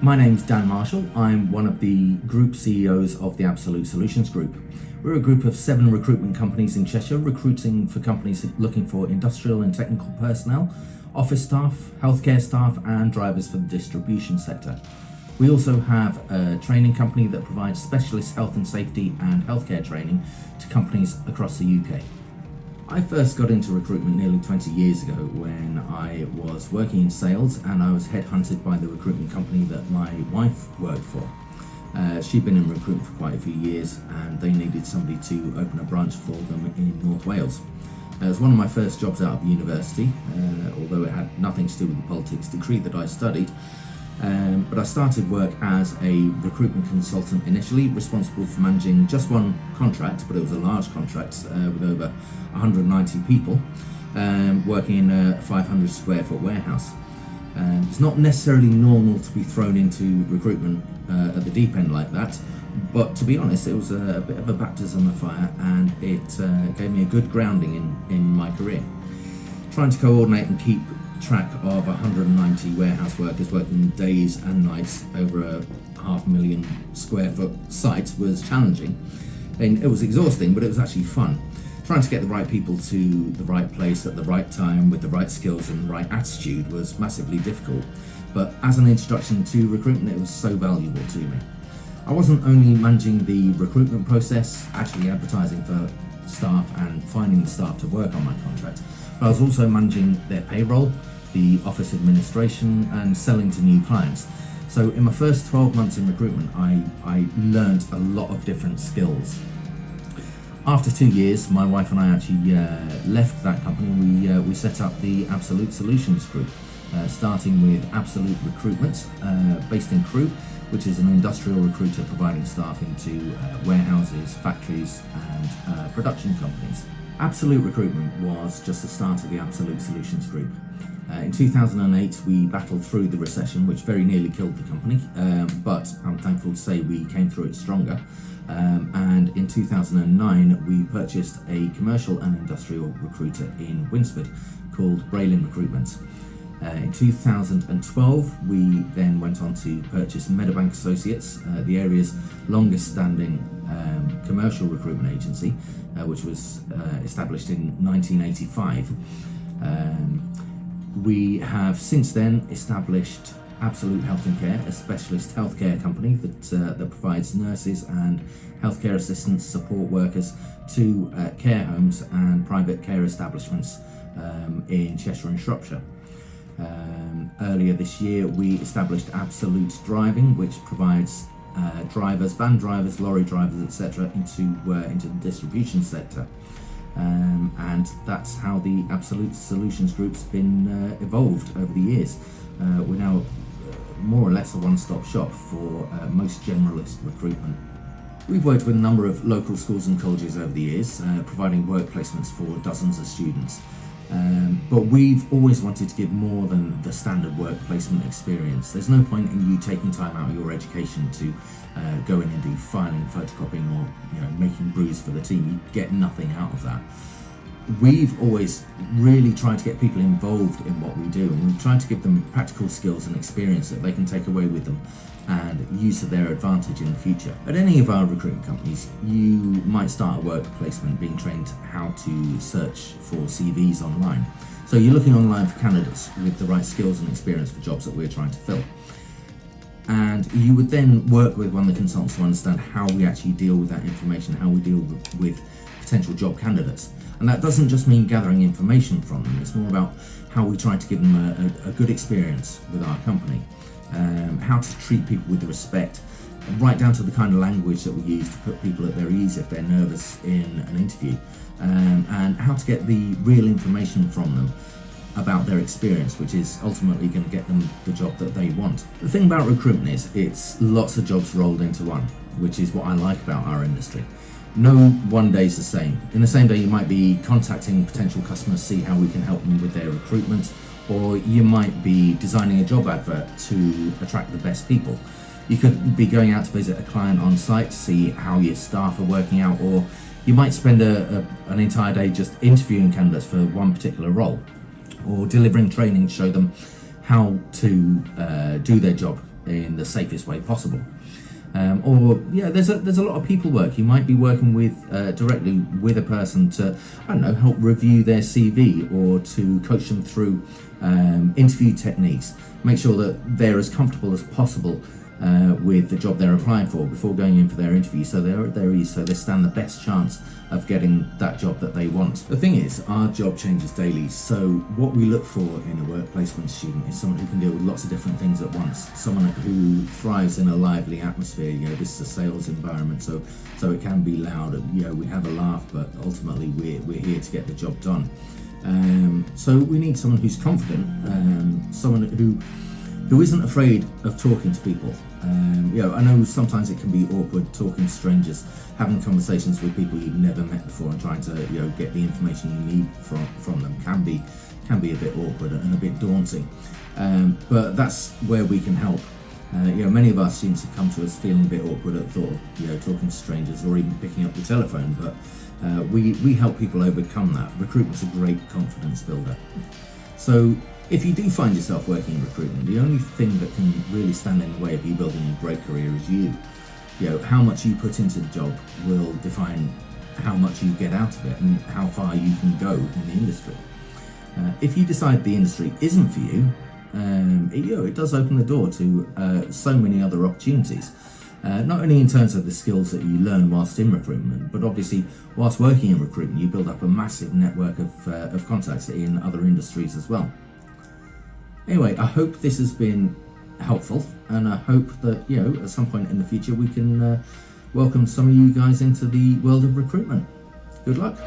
my name's Dan Marshall. I'm one of the group CEOs of the Absolute Solutions Group. We're a group of 7 recruitment companies in Cheshire, recruiting for companies looking for industrial and technical personnel, office staff, healthcare staff and drivers for the distribution sector. We also have a training company that provides specialist health and safety and healthcare training to companies across the UK. I first got into recruitment nearly 20 years ago when I was working in sales and I was headhunted by the recruitment company that my wife worked for. She'd been in recruitment for quite a few years and they needed somebody to open a branch for them in North Wales. It was one of my first jobs out of university, although it had nothing to do with the politics degree that I studied. But I started work as a recruitment consultant initially, responsible for managing just one contract, but it was a large contract with over 190 people, working in a 500 square foot warehouse. It's not necessarily normal to be thrown into recruitment at the deep end like that, but to be honest, it was a bit of a baptism of fire and it gave me a good grounding in my career. Trying to coordinate and keep track of 190 warehouse workers working days and nights over a 500,000 square foot site was challenging. And it was exhausting, but it was actually fun. Trying to get the right people to the right place at the right time with the right skills and the right attitude was massively difficult. But as an introduction to recruitment, it was so valuable to me. I wasn't only managing the recruitment process, actually advertising for staff and finding the staff to work on my contract, but I was also managing their payroll, the office administration and selling to new clients. So in my first 12 months in recruitment, I learned a lot of different skills. After 2 years, my wife and I actually left that company. We set up the Absolute Solutions Group, starting with Absolute Recruitment, based in Crewe, which is an industrial recruiter providing staff into warehouses, factories and production companies. Absolute Recruitment was just the start of the Absolute Solutions Group. In 2008 we battled through the recession, which very nearly killed the company, but I'm thankful to say we came through it stronger. And in 2009 we purchased a commercial and industrial recruiter in Winsford called Braylin Recruitment. In 2012 we then went on to purchase Meadowbank Associates, the area's longest standing commercial recruitment agency, which was established in 1985. We have since then established Absolute Health and Care, a specialist healthcare company that provides nurses and healthcare assistants, support workers to care homes and private care establishments in Cheshire and Shropshire. Earlier this year we established Absolute Driving, which provides drivers, van drivers, lorry drivers, etc. into the distribution sector. And that's how the Absolute Solutions Group's been evolved over the years. We're now more or less a one-stop shop for most generalist recruitment. We've worked with a number of local schools and colleges over the years, providing work placements for dozens of students. But we've always wanted to give more than the standard work placement experience. There's no point in you taking time out of your education to go in and do filing, photocopying or making brews for the team. You get nothing out of that. We've always really tried to get people involved in what we do, and we've tried to give them practical skills and experience that they can take away with them and use to their advantage in the future. At any of our recruitment companies, you might start a work placement being trained how to search for CVs online. So you're looking online for candidates with the right skills and experience for jobs that we're trying to fill. And you would then work with one of the consultants to understand how we actually deal with that information, how we deal with potential job candidates. And that doesn't just mean gathering information from them, it's more about how we try to give them a good experience with our company. How to treat people with respect, right down to the kind of language that we use to put people at their ease if they're nervous in an interview, and how to get the real information from them about their experience, which is ultimately going to get them the job that they want. The thing about recruitment is it's lots of jobs rolled into one, which is what I like about our industry. No one day is the same. In the same day you might be contacting potential customers, see how we can help them with their recruitment, or you might be designing a job advert to attract the best people. You could be going out to visit a client on site, see how your staff are working out, or you might spend an entire day just interviewing candidates for one particular role, or delivering training to show them how to do their job in the safest way possible. There's a lot of people work. You might be working with directly with a person to, I don't know, help review their CV or to coach them through interview techniques. Make sure that they're as comfortable as possible with the job they're applying for before going in for their interview, so they're at their ease, so they stand the best chance of getting that job that they want. The thing is, our job changes daily, so what we look for in a work placement student is someone who can deal with lots of different things at once, someone who thrives in a lively atmosphere. This is a sales environment, so it can be loud, and we have a laugh, but ultimately we're here to get the job done. So we need someone who's confident, someone who isn't afraid of talking to people. I know sometimes it can be awkward talking to strangers, having conversations with people you've never met before, and trying to get the information you need from them can be a bit awkward and a bit daunting. But that's where we can help. Many of our students have come to us feeling a bit awkward at the thought of talking to strangers or even picking up the telephone, but we help people overcome that. Recruitment's a great confidence builder. So if you do find yourself working in recruitment, the only thing that can really stand in the way of you building a great career is you. How much you put into the job will define how much you get out of it and how far you can go in the industry. If you decide the industry isn't for you, it does open the door to so many other opportunities. Not only in terms of the skills that you learn whilst in recruitment, but obviously whilst working in recruitment, you build up a massive network of contacts in other industries as well. Anyway, I hope this has been helpful, and I hope that at some point in the future we can welcome some of you guys into the world of recruitment. Good luck.